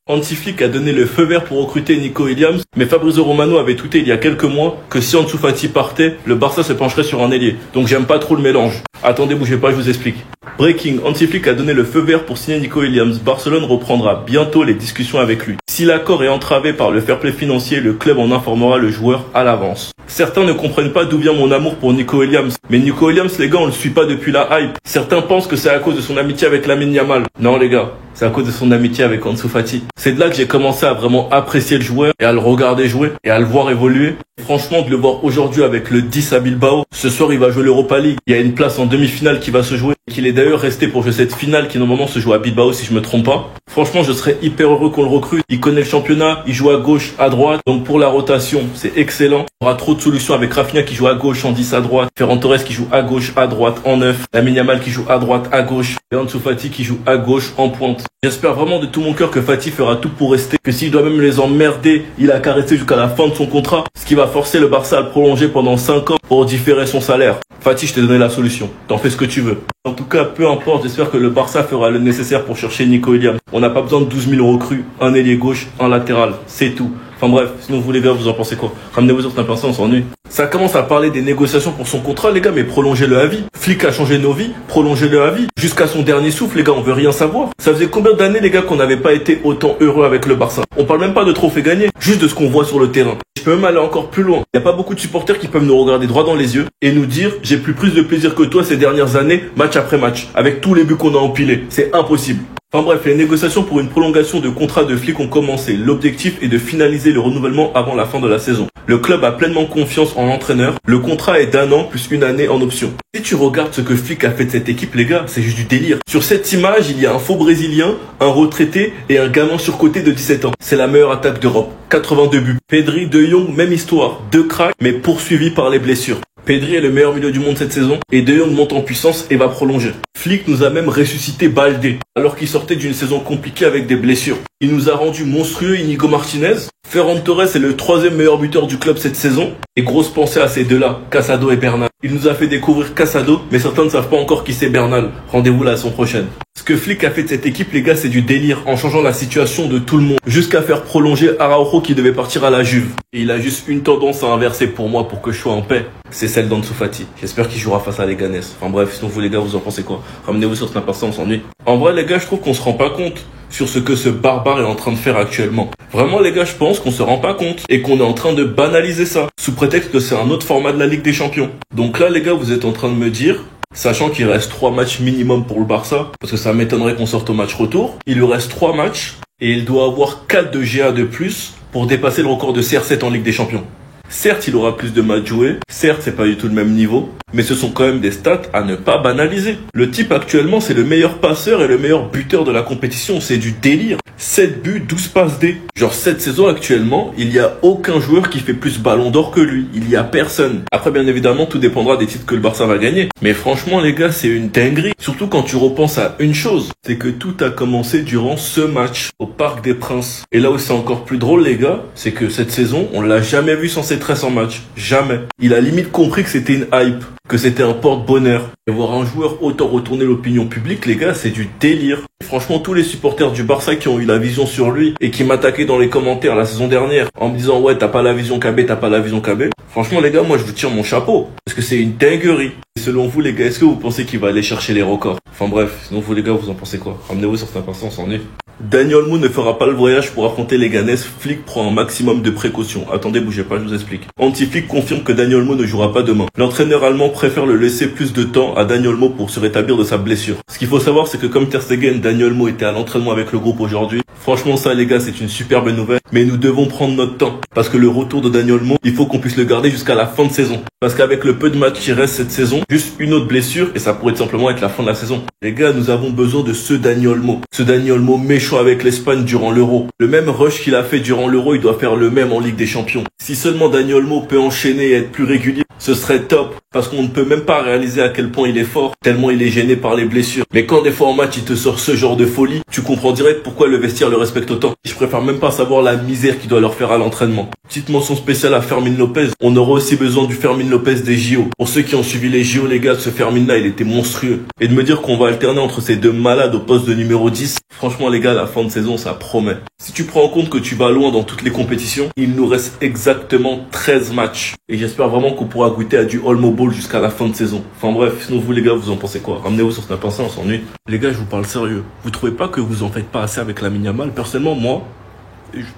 Hansi Flick a donné le feu vert pour recruter Nico Williams, mais Fabrizio Romano avait tweeté il y a quelques mois que si Ansu Fati partait, le Barça se pencherait sur un ailier. Donc j'aime pas trop le mélange. Attendez, bougez pas, je vous explique. Breaking, Hansi Flick a donné le feu vert pour signer Nico Williams. Barcelone reprendra bientôt les discussions avec lui. Si l'accord est entravé par le fair play financier, le club en informera le joueur à l'avance. Certains ne comprennent pas d'où vient mon amour pour Nico Williams. Mais Nico Williams, les gars, on le suit pas depuis la hype. Certains pensent que c'est à cause de son amitié avec Lamine Yamal. Non les gars, c'est à cause de son amitié avec Ansu Fati. C'est de là que j'ai commencé à vraiment apprécier le joueur et à le regarder jouer et à le voir évoluer. Franchement, de le voir aujourd'hui avec le 10 à Bilbao, ce soir il va jouer l'Europa League. Il y a une place en demi-finale qui va se jouer, qu'il est d'ailleurs resté pour jouer cette finale qui normalement se joue à Bilbao si je me trompe pas. Franchement, je serais hyper heureux qu'on le recrute. Il connaît le championnat, il joue à gauche, à droite. Donc pour la rotation, c'est excellent. On aura trop de solutions avec Rafinha qui joue à gauche en 10 à droite, Ferran Torres qui joue à gauche, à droite, en 9, Lamine Yamal qui joue à droite, à gauche, et Ansu Fati qui joue à gauche, en pointe. J'espère vraiment de tout mon cœur que Fati fera tout pour rester, que s'il doit même les emmerder, il a caressé jusqu'à la fin de son contrat, ce qui va forcer le Barça à le prolonger pendant 5 ans pour différer son salaire. Fati, je t'ai donné la solution. T'en fais ce que tu veux. En tout cas, peu importe, j'espère que le Barça fera le nécessaire pour chercher Nico Williams. On n'a pas besoin de 12 000 recrues, un ailier gauche, un latéral, c'est tout. Enfin bref, sinon vous les gars, vous en pensez quoi? Ramenez-vous sur un personne, on s'ennuie. Ça commence à parler des négociations pour son contrat, les gars, mais prolongez-le à vie. Flick a changé nos vies, prolongez-le à vie. Jusqu'à son dernier souffle, les gars, on veut rien savoir. Ça faisait combien d'années, les gars, qu'on n'avait pas été autant heureux avec le Barça? On parle même pas de trophée gagné, juste de ce qu'on voit sur le terrain. Je peux même aller encore plus loin. Il n'y a pas beaucoup de supporters qui peuvent nous regarder droit dans les yeux et nous dire « J'ai plus de plaisir que toi ces dernières années, match après match, avec tous les buts qu'on a empilés. » C'est impossible. Enfin bref, les négociations pour une prolongation de contrat de Flick ont commencé. L'objectif est de finaliser le renouvellement avant la fin de la saison. Le club a pleinement confiance en l'entraîneur. Le contrat est d'1 an plus 1 année en option. Si tu regardes ce que Flick a fait de cette équipe, les gars, c'est juste du délire. Sur cette image, il y a un faux Brésilien, un retraité et un gamin surcoté de 17 ans. C'est la meilleure attaque d'Europe. 82 buts. Pedri, De Jong, même histoire. 2 cracks, mais poursuivis par les blessures. Pedri est le meilleur milieu du monde cette saison et De Jong monte en puissance et va prolonger. Flick nous a même ressuscité Baldé alors qu'il sortait d'une saison compliquée avec des blessures. Il nous a rendu monstrueux Inigo Martinez. Ferran Torres est le 3e meilleur buteur du club cette saison. Et grosse pensée à ces deux-là, Casado et Bernal. Il nous a fait découvrir Casado, mais certains ne savent pas encore qui c'est Bernal. Rendez-vous la saison prochaine. Ce que Flick a fait de cette équipe, les gars, c'est du délire en changeant la situation de tout le monde. Jusqu'à faire prolonger Araujo qui devait partir à la Juve. Et il a juste une tendance à inverser pour moi pour que je sois en paix. C'est celle d'Ansu Fati. J'espère qu'il jouera face à Leganés. Enfin bref, sinon vous les gars, vous en pensez quoi? Ramenez-vous sur Snapchat, on s'ennuie. En vrai, les gars, je trouve qu'on se rend pas compte sur ce que ce barbare est en train de faire actuellement. Vraiment les gars, je pense qu'on se rend pas compte et qu'on est en train de banaliser ça sous prétexte que c'est un autre format de la Ligue des Champions. Donc là les gars, vous êtes en train de me dire, sachant qu'il reste 3 matchs minimum pour le Barça, parce que ça m'étonnerait qu'on sorte au match retour, il lui reste 3 matchs et il doit avoir 4 de GA de plus pour dépasser le record de CR7 en Ligue des Champions. Certes, il aura plus de matchs joués, certes, c'est pas du tout le même niveau, mais ce sont quand même des stats à ne pas banaliser. Le type actuellement, c'est le meilleur passeur et le meilleur buteur de la compétition, c'est du délire. 7 buts, 12 passes D. Genre cette saison actuellement, il n'y a aucun joueur qui fait plus ballon d'or que lui, il y a personne. Après bien évidemment, tout dépendra des titres que le Barça va gagner. Mais franchement les gars, c'est une dinguerie. Surtout quand tu repenses à une chose, c'est que tout a commencé durant ce match au Parc des Princes. Et là où c'est encore plus drôle les gars, c'est que cette saison, on l'a jamais vu sans ses tresses en match. Jamais. Il a limite compris que c'était une hype, que c'était un porte-bonheur. Et voir un joueur autant retourner l'opinion publique, les gars, c'est du délire. Franchement, tous les supporters du Barça qui ont eu la vision sur lui et qui m'attaquaient dans les commentaires la saison dernière en me disant « Ouais, t'as pas la vision KB, t'as pas la vision KB ». Franchement, les gars, moi, je vous tire mon chapeau. Parce que c'est une dinguerie. Et selon vous, les gars, est-ce que vous pensez qu'il va aller chercher les records? Enfin bref, sinon vous, les gars, vous en pensez quoi? Ramenez-vous sur cette personne, on s'en est. Dani Olmo ne fera pas le voyage pour affronter Leganés. Flick prend un maximum de précautions. Attendez, bougez pas, je vous explique. Hansi Flick confirme que Dani Olmo ne jouera pas demain. L'entraîneur allemand préfère le laisser plus de temps à Dani Olmo pour se rétablir de sa blessure. Ce qu'il faut savoir, c'est que comme Ter Stegen, Dani Olmo était à l'entraînement avec le groupe aujourd'hui. Franchement, ça, les gars, c'est une superbe nouvelle. Mais nous devons prendre notre temps. Parce que le retour de Dani Olmo, il faut qu'on puisse le garder jusqu'à la fin de saison. Parce qu'avec le peu de matchs qui restent cette saison, juste une autre blessure et ça pourrait simplement être la fin de la saison. Les gars, nous avons besoin de ce Dani Olmo. Ce Dani Olmo méchant avec l'Espagne durant l'Euro. Le même rush qu'il a fait durant l'Euro, il doit faire le même en Ligue des Champions. Si seulement Dani Olmo peut enchaîner et être plus régulier, ce serait top. Parce qu'on ne peut même pas réaliser à quel point il est fort, tellement il est gêné par les blessures. Mais quand des fois en match, il te sort ce genre de folie, tu comprends direct pourquoi le vestiaire le respecte autant. Je préfère même pas savoir la misère qu'il doit leur faire à l'entraînement. Petite mention spéciale à Fermin Lopez. On aura aussi besoin du Fermin Lopez des JO. Pour ceux qui ont suivi les JO, les gars, ce Fermin-là, il était monstrueux. Et de me dire qu'on va alterner entre ces deux malades au poste de numéro 10, franchement, les gars, la fin de saison, ça promet. Si tu prends en compte que tu vas loin dans toutes les compétitions, il nous reste exactement 13 matchs. Et j'espère vraiment qu'on pourra goûter à du Olmo Ball jusqu'à la fin de saison. Enfin bref, sinon vous les gars, vous en pensez quoi? Ramenez-vous sur Snap Instinct, on s'ennuie. Les gars, je vous parle sérieux. Vous trouvez pas que vous en faites pas assez avec Lamine Yamal? Personnellement, moi,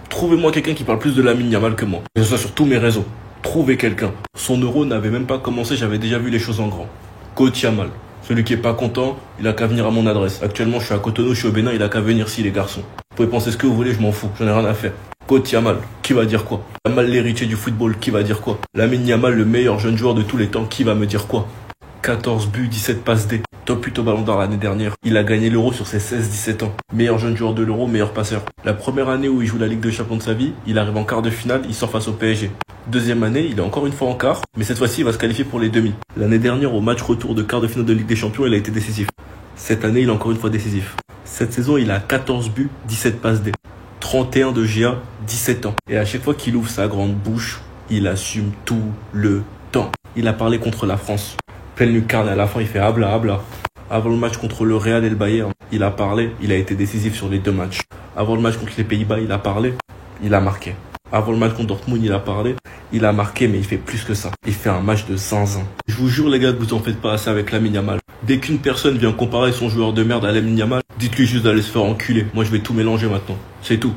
trouvez-moi quelqu'un qui parle plus de Lamine Yamal que moi. Et ça sur tous mes réseaux. Trouvez quelqu'un. Son euro n'avait même pas commencé, j'avais déjà vu les choses en grand. Coach Yamal. Celui qui est pas content, il a qu'à venir à mon adresse. Actuellement, je suis à Cotonou, je suis au Bénin, il a qu'à venir ici, les garçons. Vous pouvez penser ce que vous voulez, je m'en fous, j'en ai rien à faire. Coach Yamal, qui va dire quoi? Yamal, l'héritier du football, qui va dire quoi? Lamine Yamal, le meilleur jeune joueur de tous les temps, qui va me dire quoi? 14 buts, 17 passes D. Top 8 au Ballon d'Or l'année dernière. Il a gagné l'Euro sur ses 16-17 ans. Meilleur jeune joueur de l'Euro, meilleur passeur. La première année où il joue la Ligue des Champions de sa vie, il arrive en quart de finale, il sort face au PSG. Deuxième année, il est encore une fois en quart, mais cette fois-ci, il va se qualifier pour les demi. L'année dernière, au match retour de quart de finale de Ligue des Champions, il a été décisif. Cette année, il est encore une fois décisif. Cette saison, il a 14 buts, 17 passes D. 31 de GA, 17 ans. Et à chaque fois qu'il ouvre sa grande bouche, il assume tout le temps. Il a parlé contre la France. Pleine lucarne, à la fin, il fait habla, habla. Avant le match contre le Real et le Bayern, il a parlé, il a été décisif sur les deux matchs. Avant le match contre les Pays-Bas, il a parlé, il a marqué. Avant le match contre Dortmund, il a parlé, il a marqué, mais il fait plus que ça. Il fait un match de zinzin. Je vous jure, les gars, que vous en faites pas assez avec Lamine Yamal. Dès qu'une personne vient comparer son joueur de merde à Lamine Yamal, dites-lui juste d'aller se faire enculer. Moi, je vais tout mélanger maintenant. C'est tout.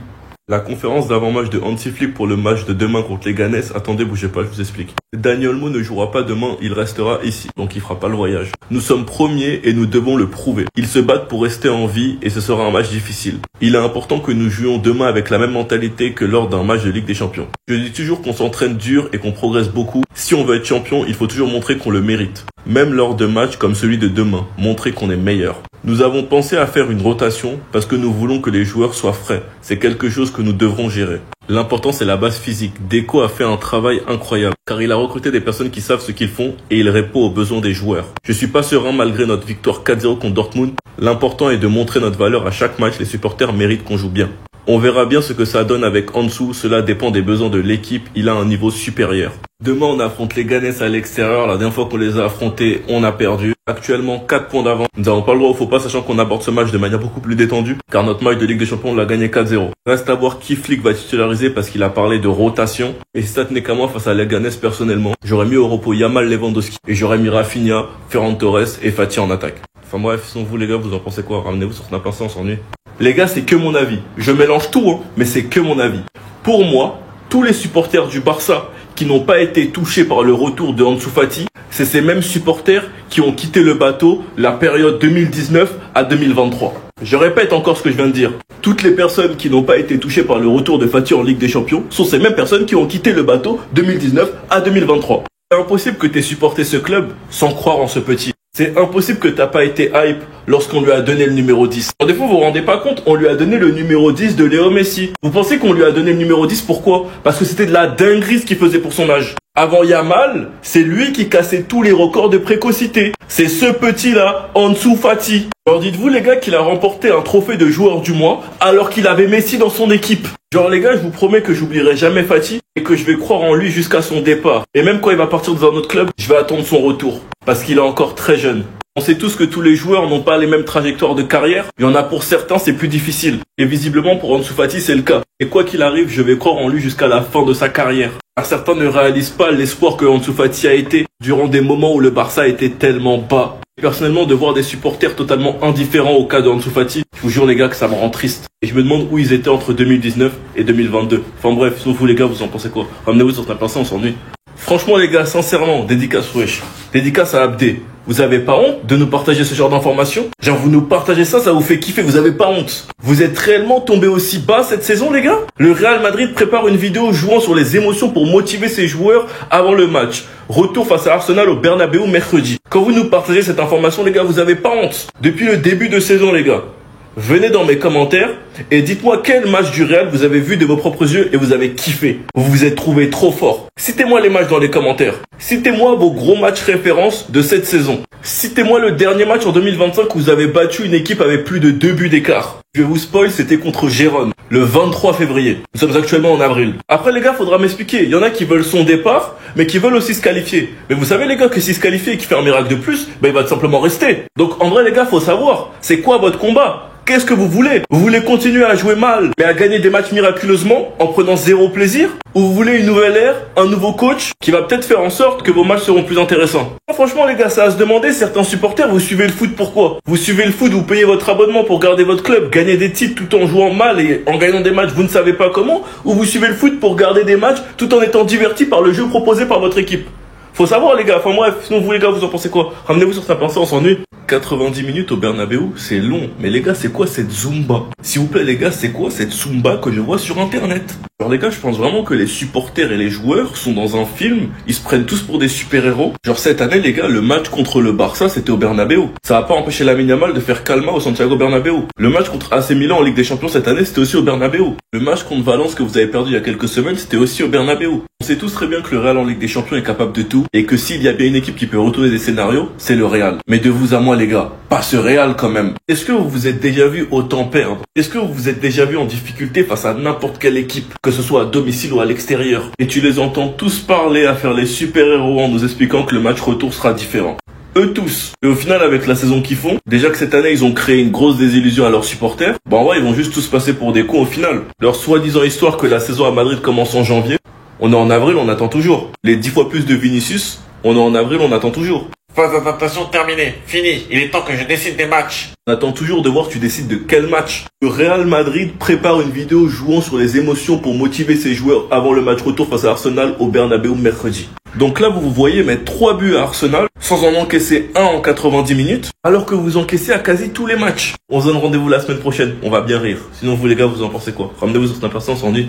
La conférence d'avant-match de Hansi Flick pour le match de demain contre les Ganes, attendez, bougez pas, je vous explique. Dani Olmo ne jouera pas demain, il restera ici, donc il fera pas le voyage. Nous sommes premiers et nous devons le prouver. Ils se battent pour rester en vie et ce sera un match difficile. Il est important que nous jouions demain avec la même mentalité que lors d'un match de Ligue des Champions. Je dis toujours qu'on s'entraîne dur et qu'on progresse beaucoup. Si on veut être champion, il faut toujours montrer qu'on le mérite. Même lors de matchs comme celui de demain, montrer qu'on est meilleur. Nous avons pensé à faire une rotation parce que nous voulons que les joueurs soient frais. C'est quelque chose que nous devrons gérer. L'important, c'est la base physique. Deco a fait un travail incroyable car il a recruté des personnes qui savent ce qu'ils font et il répond aux besoins des joueurs. Je suis pas serein malgré notre victoire 4-0 contre Dortmund. L'important est de montrer notre valeur à chaque match. Les supporters méritent qu'on joue bien. On verra bien ce que ça donne avec Ansu, cela dépend des besoins de l'équipe, il a un niveau supérieur. Demain on affronte les Ganes à l'extérieur, la dernière fois qu'on les a affrontés, on a perdu. Actuellement 4 points d'avance. Nous n'avons pas le droit au faux pas, sachant qu'on aborde ce match de manière beaucoup plus détendue, car notre match de Ligue des Champions on l'a gagné 4-0. Reste à voir qui Flick va titulariser parce qu'il a parlé de rotation. Et si ça tenait qu'à moi face à les Ganes personnellement, j'aurais mis au repos Yamal Lewandowski et j'aurais mis Rafinha, Ferran Torres et Fati en attaque. Enfin bref, sinon vous les gars, vous en pensez quoi? Ramenez-vous sur Snap Instinct, on s'ennuie. Les gars, c'est que mon avis. Je mélange tout, hein, mais c'est que mon avis. Pour moi, tous les supporters du Barça qui n'ont pas été touchés par le retour de Ansu Fati, c'est ces mêmes supporters qui ont quitté le bateau la période 2019 à 2023. Je répète encore ce que je viens de dire. Toutes les personnes qui n'ont pas été touchées par le retour de Fati en Ligue des Champions sont ces mêmes personnes qui ont quitté le bateau 2019 à 2023. C'est impossible que tu aies supporté ce club sans croire en ce petit. C'est impossible que t'as pas été hype lorsqu'on lui a donné le numéro 10. Des fois, vous vous rendez pas compte, on lui a donné le numéro 10 de Léo Messi. Vous pensez qu'on lui a donné le numéro 10 pourquoi? Parce que c'était de la dinguerie ce qu'il faisait pour son âge. Avant Yamal, c'est lui qui cassait tous les records de précocité. C'est ce petit-là, Ansu Fati. Alors dites-vous les gars qu'il a remporté un trophée de joueur du mois alors qu'il avait Messi dans son équipe. Genre les gars, je vous promets que j'oublierai jamais Fati et que je vais croire en lui jusqu'à son départ. Et même quand il va partir dans un autre club, je vais attendre son retour. Parce qu'il est encore très jeune. On sait tous que tous les joueurs n'ont pas les mêmes trajectoires de carrière. Il y en a pour certains, c'est plus difficile. Et visiblement pour Ansu Fati, c'est le cas. Et quoi qu'il arrive, je vais croire en lui jusqu'à la fin de sa carrière. Car certains ne réalisent pas l'espoir que Ansu Fati a été durant des moments où le Barça était tellement bas. Personnellement, de voir des supporters totalement indifférents au cas de Ansu Fati, je vous jure les gars que ça me rend triste. Et je me demande où ils étaient entre 2019 et 2022. Enfin bref, sauf vous les gars, vous en pensez quoi? Ramenez-vous sur Snap Instinct, on s'ennuie. Franchement les gars, sincèrement, dédicace wesh. Dédicace à Abdé. Vous avez pas honte de nous partager ce genre d'informations? Genre vous nous partagez ça, ça vous fait kiffer, vous avez pas honte? Vous êtes réellement tombé aussi bas cette saison les gars? Le Real Madrid prépare une vidéo jouant sur les émotions pour motiver ses joueurs avant le match. Retour face à Arsenal au Bernabéu mercredi. Quand vous nous partagez cette information les gars, vous avez pas honte? Depuis le début de saison les gars, venez dans mes commentaires et dites-moi quel match du Real vous avez vu de vos propres yeux et vous avez kiffé. Vous vous êtes trouvé trop fort. Citez-moi les matchs dans les commentaires. Citez-moi vos gros matchs références de cette saison. Citez-moi le dernier match en 2025 où vous avez battu une équipe avec plus de 2 buts d'écart. Je vais vous spoil, c'était contre Gérone, le 23 février. Nous sommes actuellement en avril. Après les gars, faudra m'expliquer. Il y en a qui veulent son départ, mais qui veulent aussi se qualifier. Mais vous savez les gars que s'il se qualifie et qu'il fait un miracle de plus, il va tout simplement rester. Donc en vrai les gars, faut savoir, c'est quoi votre combat? Qu'est-ce que vous voulez? Vous voulez continuer à jouer mal, mais à gagner des matchs miraculeusement en prenant zéro plaisir? Ou vous voulez une nouvelle ère, un nouveau coach qui va peut-être faire en sorte que vos matchs seront plus intéressants? Franchement les gars, ça va se demander, certains supporters, vous suivez le foot pourquoi? Vous suivez le foot, vous payez votre abonnement pour garder votre club, gagner des titres tout en jouant mal et en gagnant des matchs vous ne savez pas comment? Ou vous suivez le foot pour garder des matchs tout en étant diverti par le jeu proposé par votre équipe? Faut savoir les gars, enfin bref, sinon vous les gars, vous en pensez quoi? Ramenez-vous sur sa pensée, on s'ennuie. 90 minutes au Bernabeu, c'est long. Mais les gars, c'est quoi cette Zumba? S'il vous plaît les gars, c'est quoi cette Zumba que je vois sur internet? Alors les gars, je pense vraiment que les supporters et les joueurs sont dans un film, ils se prennent tous pour des super-héros. Genre cette année les gars, le match contre le Barça, c'était au Bernabeu. Ça va pas empêcher Lamine Yamal de faire calma au Santiago Bernabéu. Le match contre AC Milan en Ligue des Champions cette année, c'était aussi au Bernabeu. Le match contre Valence que vous avez perdu il y a quelques semaines, c'était aussi au Bernabeu. On sait tous très bien que le Real en Ligue des Champions est capable de tout et que s'il y a bien une équipe qui peut retourner des scénarios, c'est le Real. Mais de vous à moi les gars, pas ce Real quand même. Est-ce que vous vous êtes déjà vu autant perdre? Est-ce que vous vous êtes déjà vu en difficulté face à n'importe quelle équipe, que ce soit à domicile ou à l'extérieur? Et tu les entends tous parler à faire les super-héros en nous expliquant que le match retour sera différent. Eux tous. Et au final, avec la saison qu'ils font, déjà que cette année, ils ont créé une grosse désillusion à leurs supporters, en vrai, ils vont juste tous passer pour des cons au final. Leur soi-disant histoire que la saison à Madrid commence en janvier, on est en avril, on attend toujours. Les 10 fois plus de Vinicius, on est en avril, on attend toujours. Phase d'adaptation terminée, fini, il est temps que je décide des matchs. On attend toujours de voir tu décides de quel match. Le Real Madrid prépare une vidéo jouant sur les émotions pour motiver ses joueurs avant le match retour face à Arsenal au Bernabeu mercredi. Donc là, vous voyez mettre 3 buts à Arsenal sans en encaisser un en 90 minutes, alors que vous encaissez à quasi tous les matchs. On se donne rendez-vous la semaine prochaine, on va bien rire. Sinon vous les gars, vous en pensez quoi? Ramenez-vous sur cette personne, on s'en dit.